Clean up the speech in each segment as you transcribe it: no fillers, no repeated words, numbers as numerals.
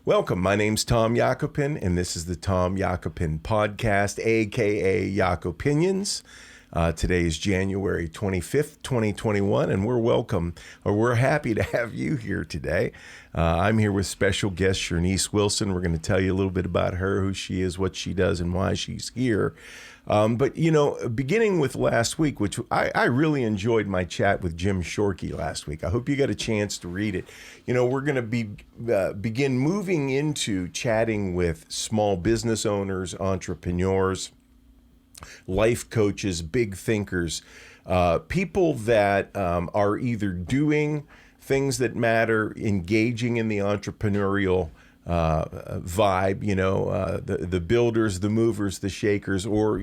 Welcome. My name's Tom Yakopin, and this is the Tom Yakopin Podcast, aka Yakopinions. Today is January 25th, 2021, and we're happy to have you here today. I'm here with special guest Cherneise Wilson. We're going to tell you a little bit about her, who she is, what she does, and why she's here. But, beginning with last week, which I really enjoyed my chat with Jim Shorkey last week. I hope you got a chance to read it. We're going to begin moving into chatting with small business owners, entrepreneurs, life coaches, big thinkers, people that are either doing things that matter, engaging in the entrepreneurial vibe, the builders, the movers, the shakers, or,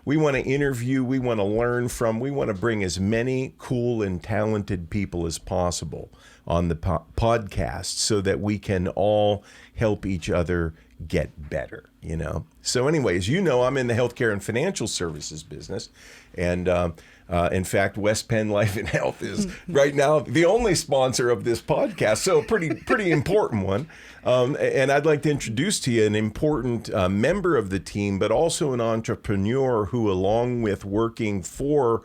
we want to interview, we want to learn from, we want to bring as many cool and talented people as possible on the podcast so that we can all help each other get better, So anyways, I'm in the healthcare and financial services business. And in fact, West Penn Life and Health is right now the only sponsor of this podcast. So pretty important one. And I'd like to introduce to you an important member of the team, but also an entrepreneur who, along with working for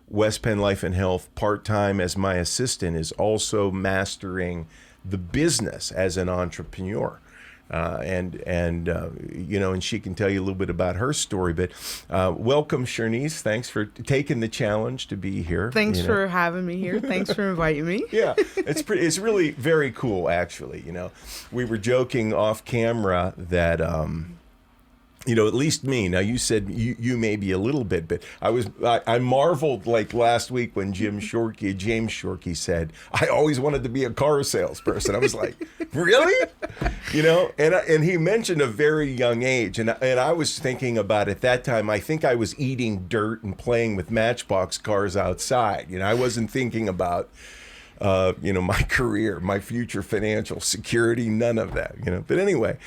West Penn Life and Health part-time as my assistant, is also mastering the business as an entrepreneur. And she can tell you a little bit about her story, but welcome, Cherneise. Thanks for taking the challenge to be here. Thanks for having me here. Thanks for inviting me. Yeah, it's really very cool, actually. We were joking off camera that, at least me. Now, you said you maybe a little bit, but I marveled like last week when James Shorkey said, I always wanted to be a car salesperson. I was like, really? And he mentioned a very young age. And I was thinking about at that time, I think I was eating dirt and playing with Matchbox cars outside. I wasn't thinking about my career, my future financial security, none of that, But anyway,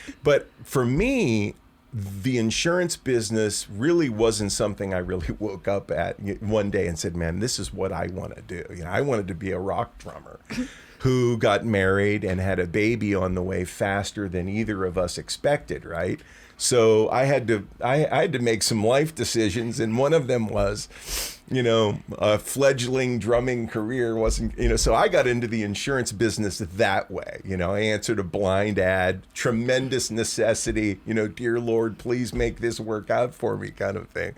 for me, the insurance business really wasn't something I really woke up at one day and said, man, this is what I want to do. I wanted to be a rock drummer who got married and had a baby on the way faster than either of us expected, right? So I had to make some life decisions, and one of them was, a fledgling drumming career wasn't, so I got into the insurance business that way. I answered a blind ad, tremendous necessity, dear Lord, please make this work out for me kind of thing.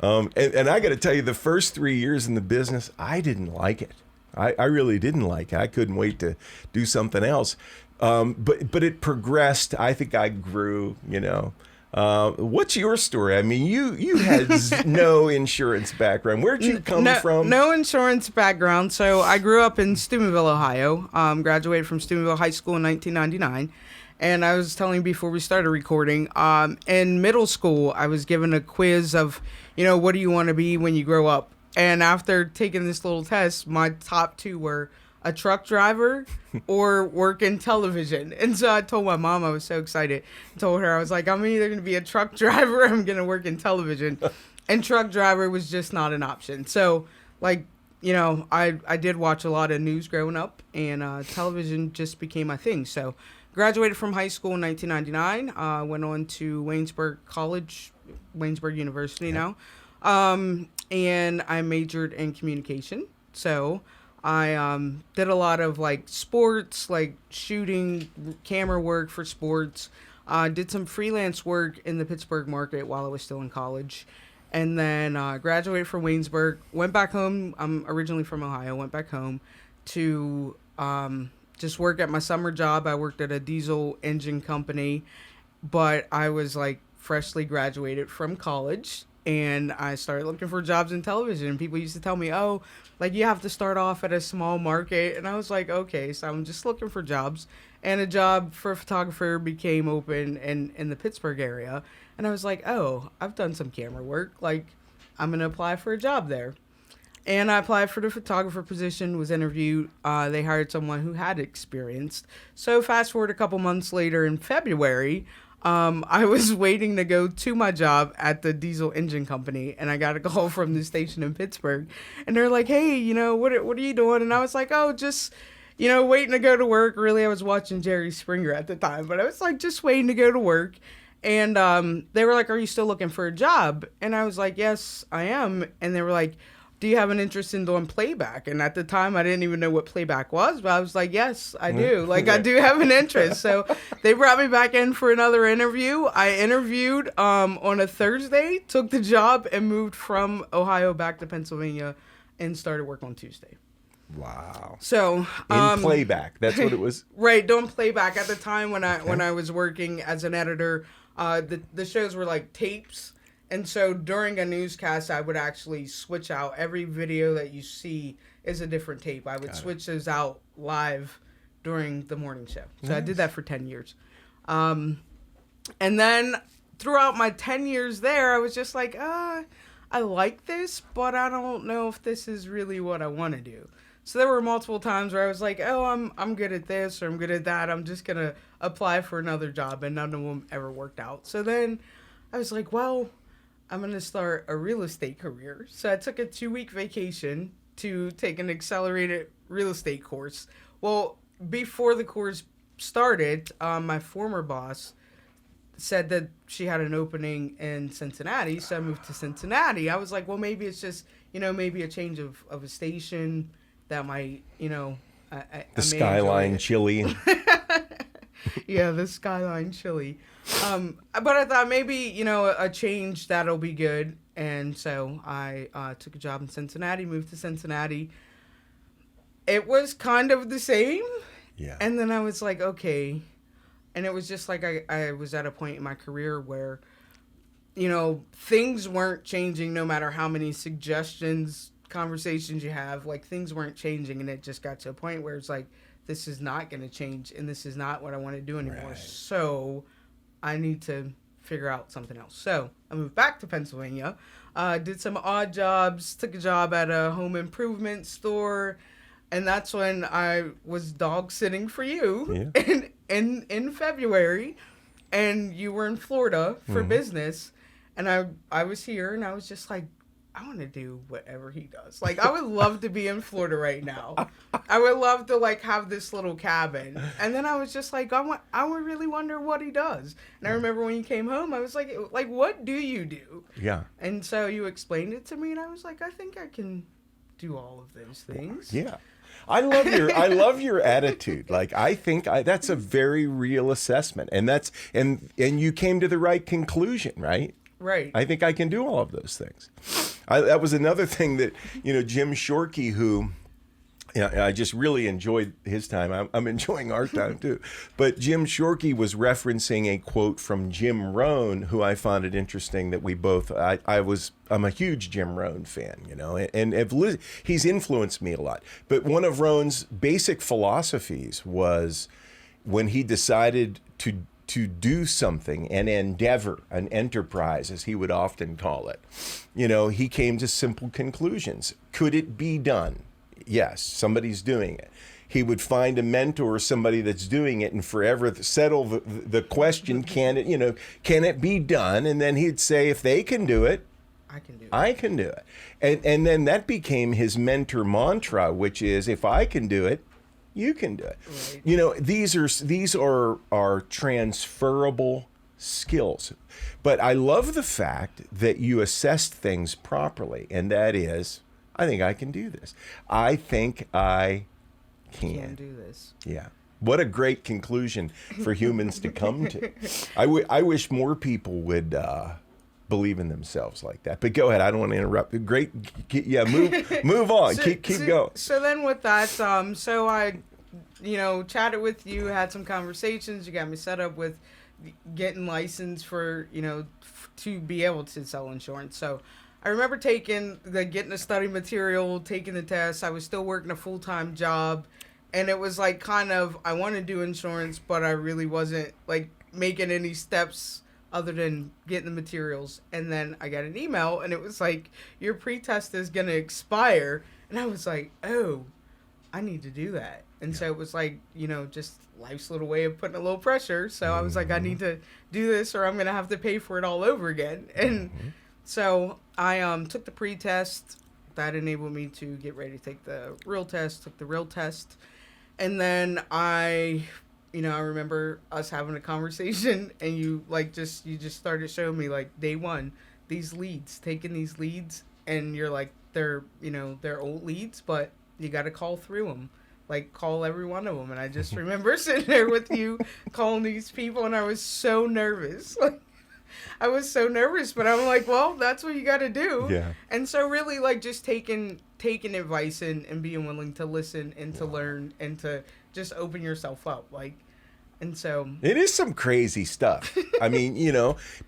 And I got to tell you, the first 3 years in the business, I didn't like it. I really didn't like it. I couldn't wait to do something else. But it progressed. I think I grew, What's your story? I mean, you had no insurance background. Where'd you come from? No insurance background. So I grew up in Steubenville, Ohio. Graduated from Steubenville High School in 1999. And I was telling you before we started recording, in middle school, I was given a quiz of, what do you want to be when you grow up? And after taking this little test, my top two were a truck driver or work in television. And so I told my mom, I was so excited. I told her, I was like, I'm either going to be a truck driver or I'm going to work in television. And truck driver was just not an option. So, I did watch a lot of news growing up, and television just became my thing. So graduated from high school in 1999, went on to Waynesburg University now. And I majored in communication. So I did a lot of sports, shooting, camera work for sports. Did some freelance work in the Pittsburgh market while I was still in college. And then graduated from Waynesburg, went back home. I'm originally from Ohio, went back home to just work at my summer job. I worked at a diesel engine company, but I was freshly graduated from college. And I started looking for jobs in television. And people used to tell me, you have to start off at a small market. And I was like, okay, so I'm just looking for jobs. And a job for a photographer became open in the Pittsburgh area. And I was like, oh, I've done some camera work. I'm going to apply for a job there. And I applied for the photographer position, was interviewed. They hired someone who had experience. So fast forward a couple months later in February, I was waiting to go to my job at the diesel engine company, and I got a call from the station in Pittsburgh, and they're like, hey, what are you doing? And I was like, oh, just, waiting to go to work. Really, I was watching Jerry Springer at the time, but I was like just waiting to go to work. And they were like, "Are you still looking for a job?" And I was like, "Yes, I am." And they were like, "Do you have an interest in doing playback?" And at the time, I didn't even know what playback was, but I was like, "Yes, I do. Like, I do have an interest." So they brought me back in for another interview. I interviewed on a Thursday, took the job, and moved from Ohio back to Pennsylvania and started work on Tuesday. Wow. So in playback, that's what it was. Right, doing playback at the time when I was working as an editor. The shows were like tapes, and so during a newscast, I would actually switch out every video that you see is a different tape. I would switch those out live during the morning show. So nice. I did that for 10 years, and then throughout my 10 years there, I was just like, I like this, but I don't know if this is really what I want to do. So there were multiple times where I was like, oh, I'm good at this or I'm good at that. I'm just going to apply for another job, and none of them ever worked out. So then I was like, well, I'm going to start a real estate career. So I took a 2-week vacation to take an accelerated real estate course. Well, before the course started, my former boss said that she had an opening in Cincinnati. So I moved to Cincinnati. I was like, well, maybe it's just, maybe a change of a station. That might, the Skyline Chili. Yeah, the Skyline Chili. But I thought maybe, a change that'll be good. And so I took a job in Cincinnati, moved to Cincinnati. It was kind of the same. Yeah. And then I was like, okay. And it was just like I was at a point in my career where, things weren't changing no matter how many conversations you have, like things weren't changing, and it just got to a point where it's like, this is not going to change, and this is not what I want to do anymore. Right. So I need to figure out something else. So I moved back to Pennsylvania, did some odd jobs, took a job at a home improvement store, and that's when I was dog sitting for you in February, and you were in Florida for business, and I was here, and I was just like, I want to do whatever he does. Like, I would love to be in Florida right now. I would love to, have this little cabin. And then I was just like, I would really wonder what he does. And I remember when you came home, I was like, what do you do? Yeah. And so you explained it to me, and I was like, I think I can do all of those things. Yeah. I love your attitude. Like, I think that's a very real assessment. And and you came to the right conclusion, right? Right. I think I can do all of those things. That was another thing that, Jim Shorkey, who, I just really enjoyed his time. I'm enjoying our time too. But Jim Shorkey was referencing a quote from Jim Rohn, who I found it interesting that we both, I'm a huge Jim Rohn fan, and he's influenced me a lot. But one of Rohn's basic philosophies was when he decided to do something, an endeavor, an enterprise, as he would often call it. He came to simple conclusions. Could it be done? Yes, somebody's doing it. He would find a mentor, somebody that's doing it, and forever settle the question, can it be done? And then he'd say, if they can do it, I can do it. And then that became his mentor mantra, which is, if I can do it, you can do it. Right. These are transferable skills. But I love the fact that you assessed things properly, and that is, I think I can do this. I think I can do this. Yeah. What a great conclusion for humans to come to. I wish more people would believe in themselves like that. But go ahead. I don't want to interrupt. Great. Yeah, move on. Keep going. So then with that, so I, chatted with you, had some conversations. You got me set up with getting licensed for, to be able to sell insurance. So I remember getting the study material, taking the test. I was still working a full-time job. And it was like kind of, I want to do insurance, but I really wasn't making any steps other than getting the materials. And then I got an email, and it was like, your pre-test is going to expire. And I was like, oh, I need to do that. And so it was like, just life's little way of putting a little pressure. So I was like, I need to do this, or I'm going to have to pay for it all over again. And so I took the pre-test. That enabled me to get ready to take the real test, took the real test. And then I remember us having a conversation, and you just started showing me like day one taking these leads, and you're like they're old leads, but you got to call through them, like call every one of them. And I just remember sitting there with you calling these people, and I was so nervous. Like I was so nervous, but I'm like, well, that's what you got to do. Yeah. And so really like just taking advice and being willing to listen and to learn and to just open yourself up, like. And so it is some crazy stuff. I mean,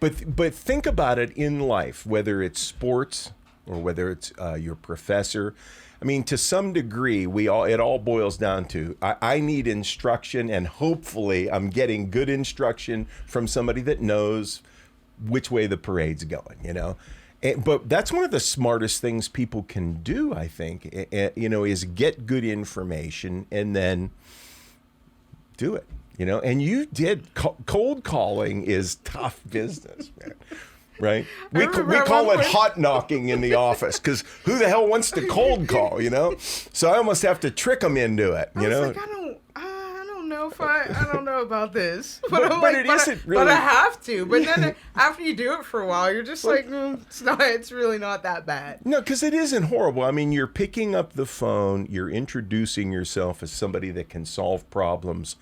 but think about it in life, whether it's sports or whether it's your professor. I mean, to some degree, it all boils down to I need instruction, and hopefully I'm getting good instruction from somebody that knows which way the parade's going, But that's one of the smartest things people can do, I think, is get good information and then do it. And you did. Cold calling is tough business, man. Right? We call it hot knocking in the office, because who the hell wants to cold call, So I almost have to trick them into it, I was like, I don't know if I don't know about this. But I have to. But then after you do it for a while, you're just like, it's really not that bad. No, because it isn't horrible. I mean, you're picking up the phone, you're introducing yourself as somebody that can solve problems.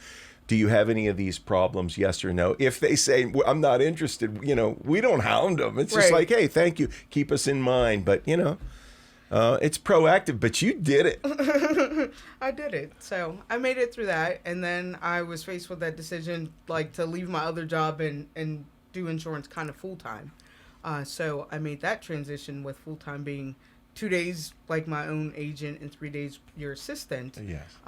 Do you have any of these problems? Yes or no? If they say, well, I'm not interested, we don't hound them. It's just like, hey, thank you. Keep us in mind. But, it's proactive. But you did it. I did it. So I made it through that. And then I was faced with that decision, like, to leave my other job and do insurance kind of full time. So I made that transition, with full time being 2 days like my own agent and 3 days your assistant. Yes.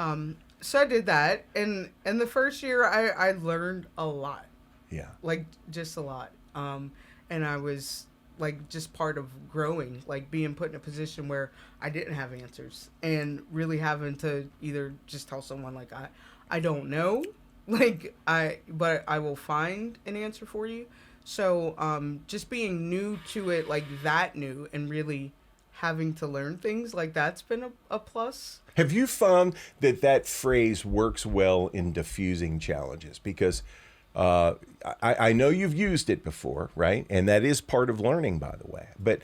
So I did that, and in the first year, I learned a lot. Yeah. Like, just a lot. And I was, like, just part of growing, like, being put in a position where I didn't have answers, and really having to either just tell someone, like, I don't know, but I will find an answer for you. So, just being new to it, like, that new, and really having to learn things, like, that's been a plus. Have you found that phrase works well in diffusing challenges? Because I know you've used it before, right? And that is part of learning, by the way. But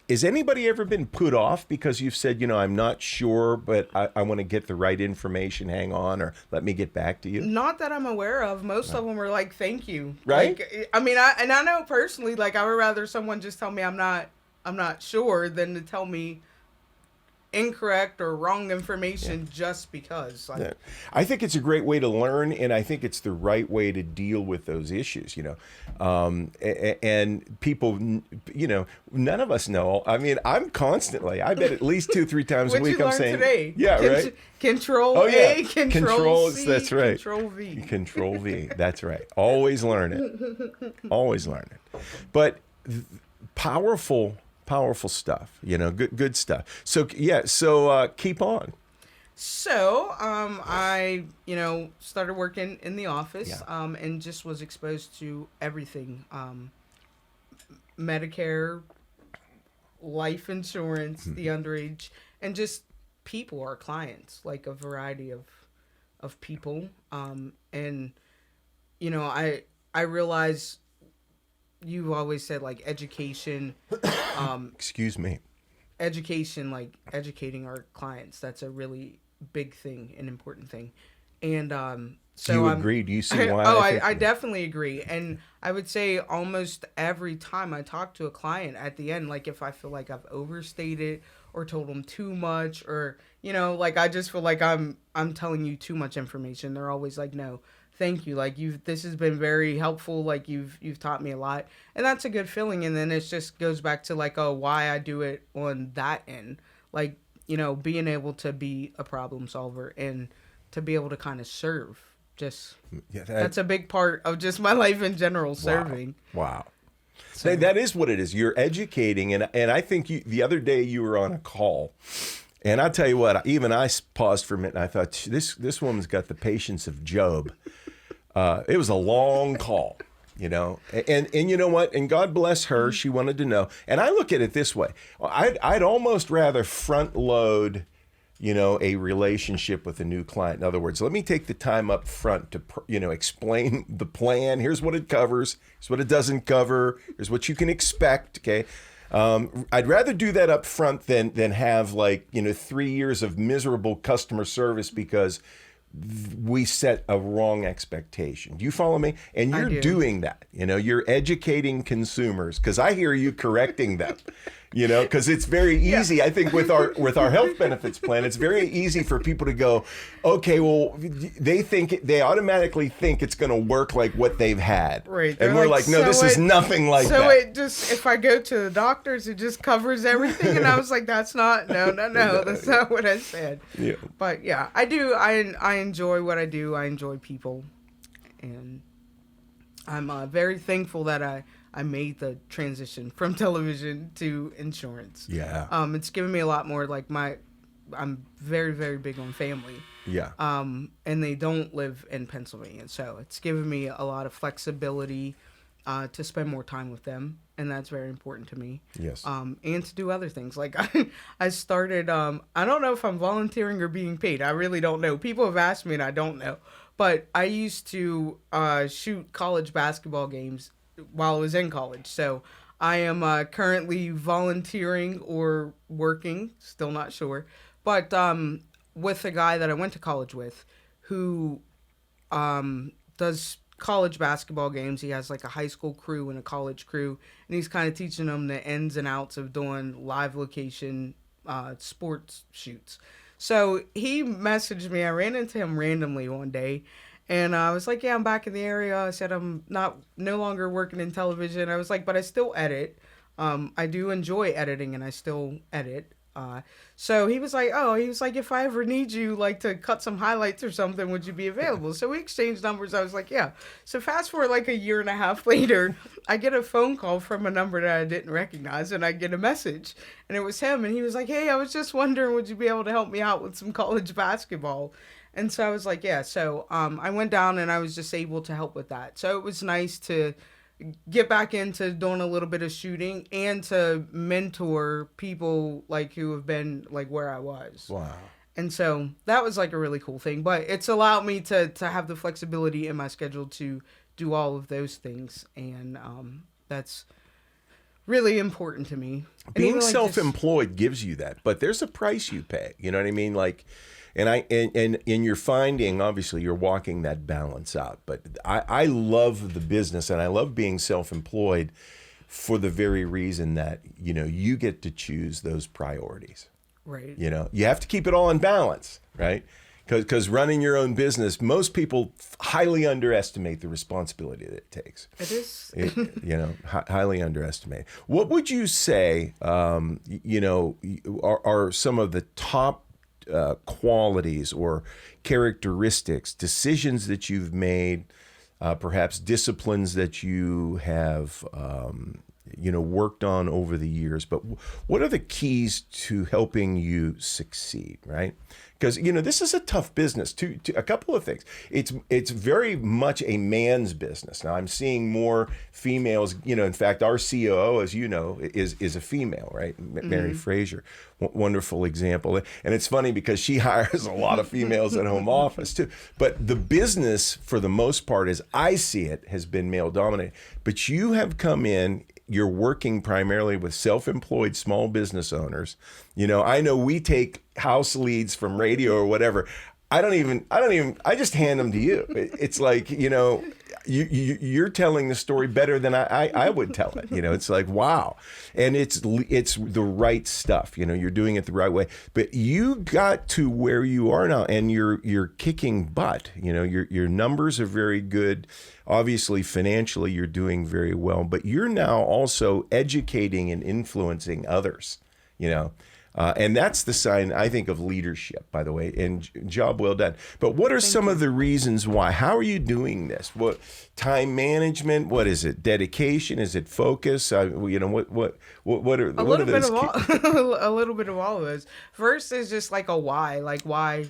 has anybody ever been put off because you've said, I'm not sure, but I want to get the right information, hang on, or let me get back to you? Not that I'm aware of. Most of them are like, thank you. Right? Like, I mean, I know personally, like, I would rather someone just tell me I'm not sure than to tell me incorrect or wrong information just because. Like, yeah. I think it's a great way to learn, and I think it's the right way to deal with those issues, and people, none of us know. I mean, I'm constantly, I bet at least 2-3 times a week I'm saying, today? Yeah, right? Control A, Control C, that's right. Control V. Control V, that's right. Always learn it. Always learn it. But powerful stuff, good stuff. So keep on. So I started working in the office, and just was exposed to everything, Medicare, life insurance, the underage, and just people, our clients, like a variety of people, and I realized. You've always said, like, education. Excuse me. Education, like educating our clients. That's a really big thing, an important thing. And so do you agree? Do you see why? I definitely agree. And I would say almost every time I talk to a client at the end, like, if I feel like I've overstated or told them too much, or like, I just feel like I'm telling you too much information, they're always like, no. Thank you. Like, this has been very helpful. Like, you've taught me a lot, and that's a good feeling. And then it just goes back to, like, why I do it on that end. Like, being able to be a problem solver and to be able to kind of serve. Just that's a big part of just my life in general, serving. Wow. So that is what it is. You're educating, and I think the other day you were on a call. And I'll tell you what, even I paused for a minute and I thought, this woman's got the patience of Job. It was a long call, and you know what? And God bless her. She wanted to know. And I look at it this way. I'd almost rather front load, a relationship with a new client. In other words, let me take the time up front to, explain the plan. Here's what it covers. Here's what it doesn't cover. Here's what you can expect. Okay. I'd rather do that up front than have 3 years of miserable customer service because we set a wrong expectation. Do you follow me? And you're doing that. You're educating consumers because I hear you correcting them. Because it's very easy. Yeah. I think with our health benefits plan, it's very easy for people to go, okay, well, they automatically think it's going to work like what they've had. Right. And we're like, no, this is nothing like that. So it just, if I go to the doctors, it just covers everything. And I was like, that's not what I said. Yeah. But yeah, I do. I enjoy what I do. I enjoy people. And I'm very thankful that I made the transition from television to insurance. Yeah. It's given me a lot more, I'm very, very big on family. Yeah. And they don't live in Pennsylvania. So it's given me a lot of flexibility to spend more time with them. And that's very important to me. Yes. And to do other things. Like I started, I don't know if I'm volunteering or being paid. I really don't know. People have asked me and I don't know. But I used to shoot college basketball games while I was in college. So I am currently volunteering or working, still not sure, but with a guy that I went to college with who does college basketball games. He has a high school crew and a college crew, and he's kind of teaching them the ins and outs of doing live location sports shoots. So he messaged me. I ran into him randomly one day. And I was like, yeah, I'm back in the area. I said, I'm no longer working in television. I was like, but I still edit. I do enjoy editing and I still edit. So he was like, if I ever need you to cut some highlights or something, would you be available? So we exchanged numbers. I was like, yeah. So fast forward a year and a half later, I get a phone call from a number that I didn't recognize and I get a message and it was him. And he was like, hey, I was just wondering, would you be able to help me out with some college basketball? And so I was like, yeah. So I went down and I was just able to help with that. So it was nice to get back into doing a little bit of shooting and to mentor people who have been where I was. Wow. And so that was a really cool thing. But it's allowed me to have the flexibility in my schedule to do all of those things. And that's really important to me. Being self-employed gives you that, but there's a price you pay. You know what I mean? And you're finding, obviously, you're walking that balance out. But I love the business and I love being self-employed for the very reason that, you get to choose those priorities. Right. You have to keep it all in balance, right? Because running your own business, most people highly underestimate the responsibility that it takes. It is. Highly underestimate. What would you say, are some of the top qualities or characteristics, decisions that you've made, perhaps disciplines that you have, worked on over the years, but what are the keys to helping you succeed, right? Because, this is a tough business. A couple of things. It's very much a man's business. Now, I'm seeing more females. In fact, our COO, as you know, is a female, right? Mary Frazier. Wonderful example. And it's funny because she hires a lot of females at home office, too. But the business, for the most part, as I see it, has been male-dominated. But you have come in. You're working primarily with self-employed small business owners. I know we take house leads from radio or whatever. I just hand them to you. It's you're telling the story better than I would tell it. It's wow. And it's the right stuff. You're doing it the right way. But you got to where you are now and you're kicking butt. Your numbers are very good. Obviously, financially, you're doing very well, but you're now also educating and influencing others, and that's the sign, I think, of leadership, by the way, and job well done. But what are some of the reasons why? How are you doing this? What time management? What is it? Dedication? Is it focus? What are those? A little bit of all of those. First is just a why. Why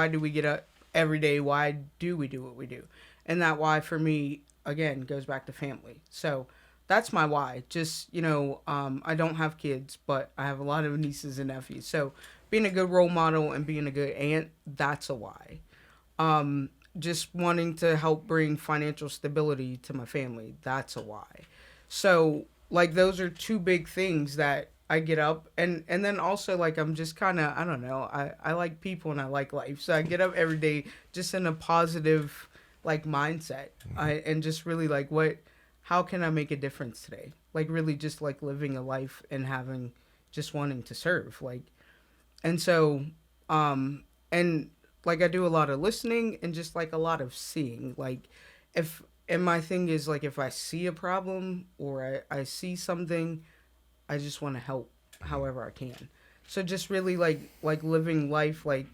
do we get up every day? Why do we do what we do? And that why for me, again, goes back to family. So that's my why. Just, I don't have kids, but I have a lot of nieces and nephews. So being a good role model and being a good aunt, that's a why. Just wanting to help bring financial stability to my family, that's a why. So like those are two big things that I get up, and then also like I'm just kind of, I don't know, I like people and I like life, so I get up every day just in a positive like mindset. And just really like, how can I make a difference today, like really just like living a life and having, just wanting to serve, like. And so and like I do a lot of listening and just like a lot of seeing, like if, and my thing is like if I see a problem or I see something, I just want to help however I can. So just really like living life like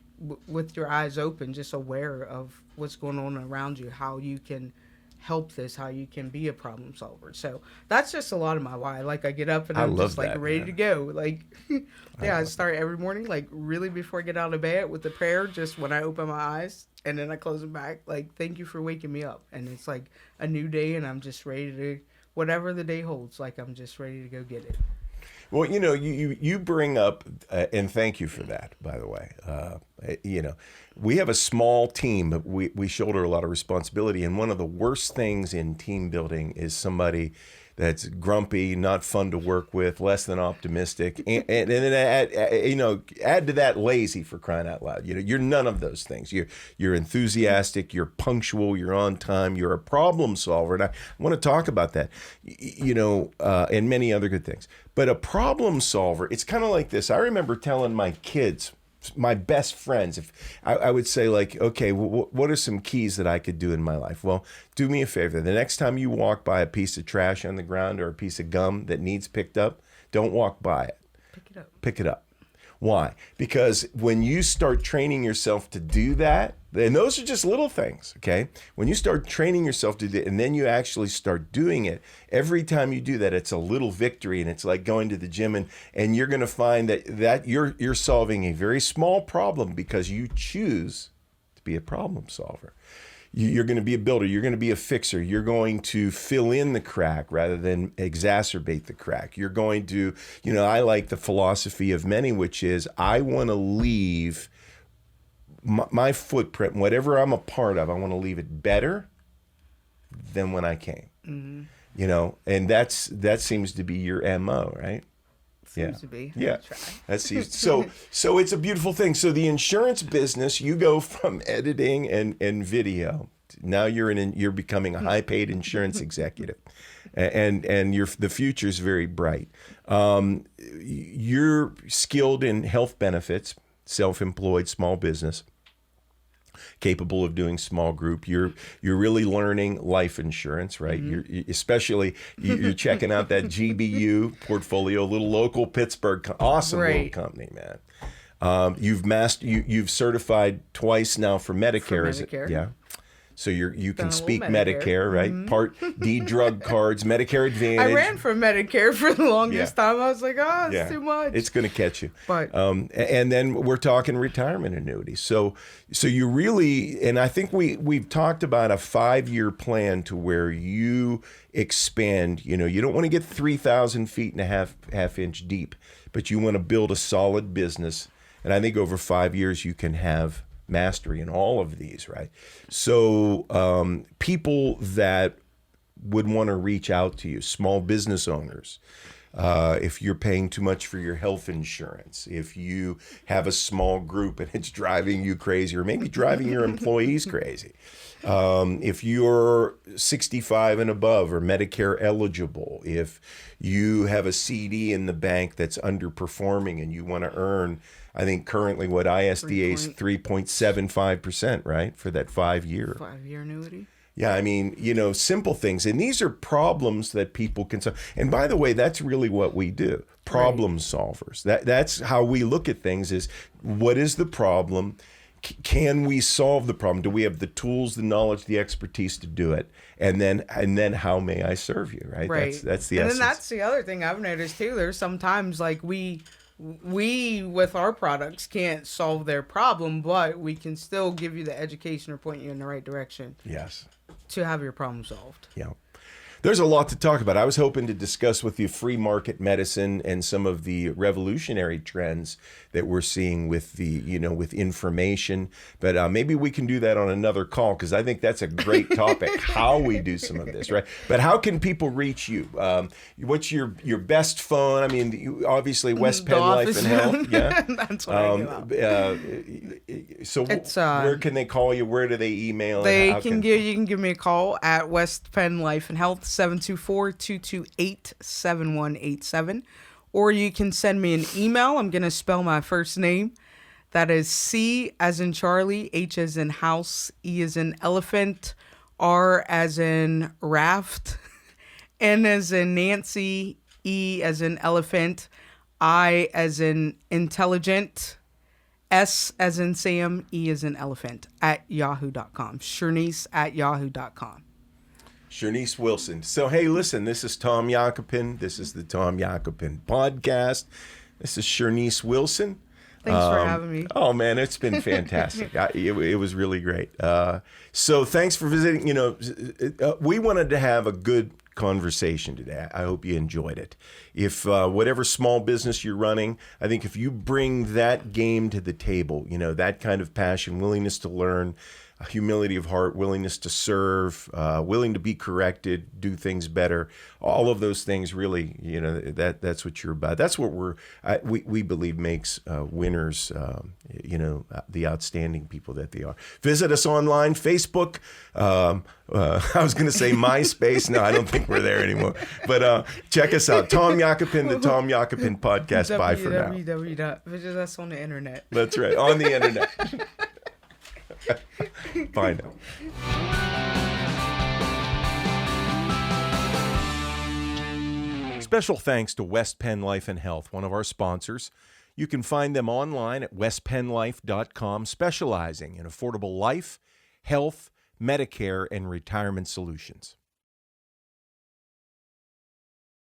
with your eyes open, just aware of what's going on around you, how you can help this, how you can be a problem solver. So that's just a lot of my why. Like I get up and I'm just like that, ready to go. Like I start every morning like really before I get out of bed with the prayer just when I open my eyes, and then I close them back. Like, thank you for waking me up. And it's like a new day and I'm just ready to, whatever the day holds, like I'm just ready to go get it. Well, you bring up, and thank you for that, by the way. We have a small team, but we shoulder a lot of responsibility. And one of the worst things in team building is somebody that's grumpy, not fun to work with, less than optimistic, and then add to that lazy, for crying out loud. You're none of those things. You're enthusiastic, you're punctual, you're on time, you're a problem solver, and I want to talk about that, and many other good things. But a problem solver, it's kind of like this. I remember telling my kids, my best friends, if I would say like, okay, what are some keys that I could do in my life? Well, do me a favor. The next time you walk by a piece of trash on the ground or a piece of gum that needs picked up, don't walk by it. Pick it up. Pick it up. Why? Because when you start training yourself to do that, and those are just little things, okay? When you start training yourself to do it, and then you actually start doing it, every time you do that, it's a little victory, and it's like going to the gym, and you're going to find that you're solving a very small problem because you choose to be a problem solver. You're going to be a builder. You're going to be a fixer. You're going to fill in the crack rather than exacerbate the crack. You're going to, I like the philosophy of many, which is I want to leave my footprint, whatever I'm a part of, I want to leave it better than when I came. Mm-hmm. And that seems to be your MO, right? Seems to be. Yeah. So it's a beautiful thing. So the insurance business, you go from editing and video. Now you're becoming a high-paid insurance executive, and the future's very bright. You're skilled in health benefits, self-employed, small business, capable of doing small group. You're really learning life insurance, right? Mm-hmm. You're checking out that GBU portfolio, little local Pittsburgh, awesome little company, man. You've certified twice now for Medicare. For Medicare. Yeah. So you can speak Medicare, right? Mm-hmm. Part D drug cards, Medicare Advantage. I ran for Medicare for the longest time. I was like, it's too much. It's going to catch you. But and then we're talking retirement annuities. So you really, and I think we've talked about a 5-year plan to where you expand. You don't want to get 3,000 feet and a half inch deep, but you want to build a solid business. And I think over 5 years you can have mastery in all of these, right? So people that would want to reach out to you, small business owners, if you're paying too much for your health insurance, if you have a small group and it's driving you crazy or maybe driving your employees crazy, if you're 65 and above or Medicare eligible, if you have a CD in the bank that's underperforming and you want to earn, I think currently what ISDA is 3.75%, right? For that 5-year. 5-year annuity. Yeah, I mean, simple things. And these are problems that people can solve. And by the way, that's really what we do. Problem solvers. That's how we look at things is what is the problem? Can we solve the problem? Do we have the tools, the knowledge, the expertise to do it? And then how may I serve you, right? That's the essence. And then that's the other thing I've noticed too. There's sometimes like we with our products can't solve their problem, but we can still give you the education or point you in the right direction. Yes. To have your problem solved. Yeah. There's a lot to talk about. I was hoping to discuss with you free market medicine and some of the revolutionary trends that we're seeing with with information. But maybe we can do that on another call, because I think that's a great topic, how we do some of this, right? But how can people reach you? What's your best phone? I mean, obviously West Penn Life and Health. Yeah. That's what I give out. Where can they call you? Where do they email? You can give me a call at West Penn Life and Health, 724-228-7187. Or you can send me an email. I'm going to spell my first name. That is C as in Charlie, H as in house, E as in elephant, R as in raft, N as in Nancy, E as in elephant, I as in intelligent, S as in Sam, E as in elephant, at yahoo.com. Cherneise at yahoo.com. Cherneise Wilson. So, hey, listen, this is Tom Yakupin. This is the Tom Yakupin podcast. This is Cherneise Wilson. Thanks for having me. Oh, man, it's been fantastic. It was really great. So thanks for visiting. We wanted to have a good conversation today. I hope you enjoyed it. If whatever small business you're running, I think if you bring that game to the table, that kind of passion, willingness to learn, humility of heart, willingness to serve, willing to be corrected, do things better. All of those things really, that's what you're about. That's what we believe makes winners, the outstanding people that they are. Visit us online, Facebook. I was going to say MySpace. No, I don't think we're there anymore. But check us out. Tom Yakupin, the Tom Yakupin podcast. Bye for now. Visit us on the internet. That's right, on the internet. Bye now. Special thanks to West Penn Life and Health, one of our sponsors. You can find them online at westpennlife.com, specializing in affordable life, health, Medicare, and retirement solutions.